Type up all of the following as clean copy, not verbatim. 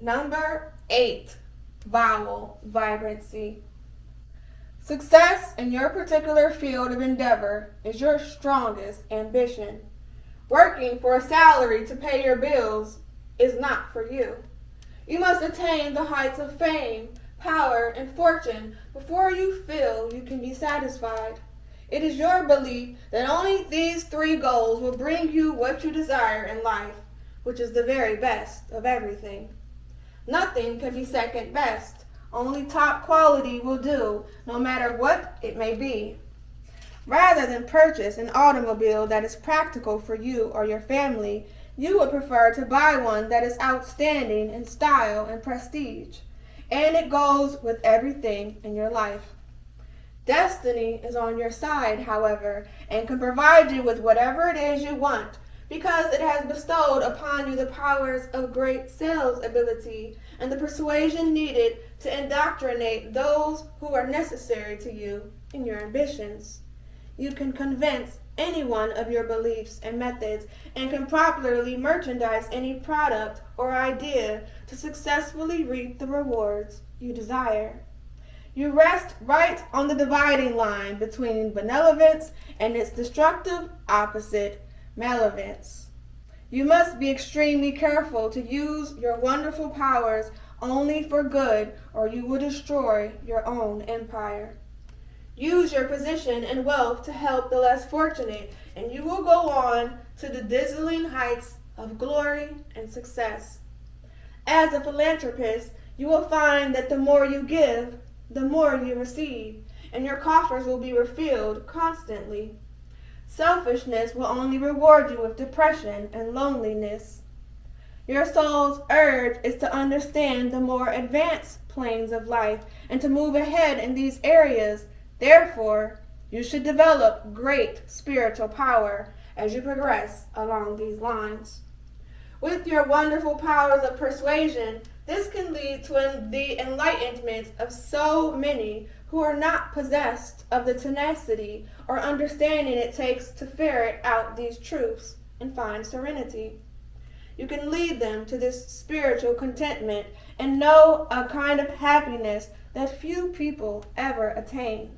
Number 8, Vowel, Vibrancy. Success in your particular field of endeavor is your strongest ambition. Working for a salary to pay your bills is not for you. You must attain the heights of fame, power, and fortune before you feel you can be satisfied. It is your belief that only these 3 goals will bring you what you desire in life, which is the very best of everything. Nothing can be second best. Only top quality will do, no matter what it may be. Rather than purchase an automobile that is practical for you or your family, you would prefer to buy one that is outstanding in style and prestige, and it goes with everything in your life. Destiny is on your side, however, and can provide you with whatever it is you want, because it has bestowed upon you the powers of great sales ability and the persuasion needed to indoctrinate those who are necessary to you in your ambitions. You can convince anyone of your beliefs and methods and can properly merchandise any product or idea to successfully reap the rewards you desire. You rest right on the dividing line between benevolence and its destructive opposite, malevolence. You must be extremely careful to use your wonderful powers only for good, or you will destroy your own empire. Use your position and wealth to help the less fortunate, and you will go on to the dazzling heights of glory and success. As a philanthropist, you will find that the more you give, the more you receive, and your coffers will be refilled constantly. Selfishness will only reward you with depression and loneliness. Your soul's urge is to understand the more advanced planes of life and to move ahead in these areas. Therefore, you should develop great spiritual power as you progress along these lines. With your wonderful powers of persuasion, this can lead to the enlightenment of so many who are not possessed of the tenacity or understanding it takes to ferret out these truths and find serenity. You can lead them to this spiritual contentment and know a kind of happiness that few people ever attain.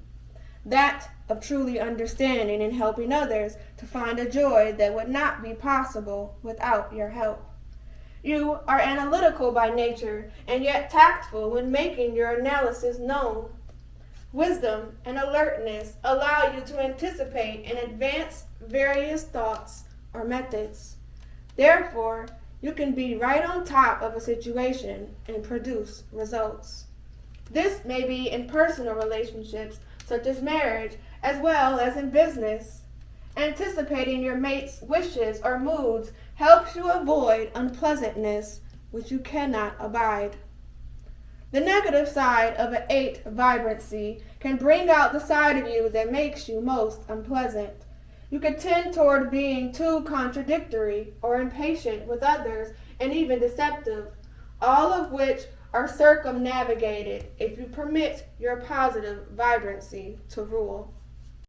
That of truly understanding and helping others to find a joy that would not be possible without your help. You are analytical by nature and yet tactful when making your analysis known. Wisdom and alertness allow you to anticipate and advance various thoughts or methods. Therefore, you can be right on top of a situation and produce results. This may be in personal relationships such as marriage, as well as in business. Anticipating your mate's wishes or moods helps you avoid unpleasantness which you cannot abide. The negative side of an 8 vibrancy can bring out the side of you that makes you most unpleasant. You can tend toward being too contradictory or impatient with others and even deceptive, all of which are circumnavigated if you permit your positive vibrancy to rule.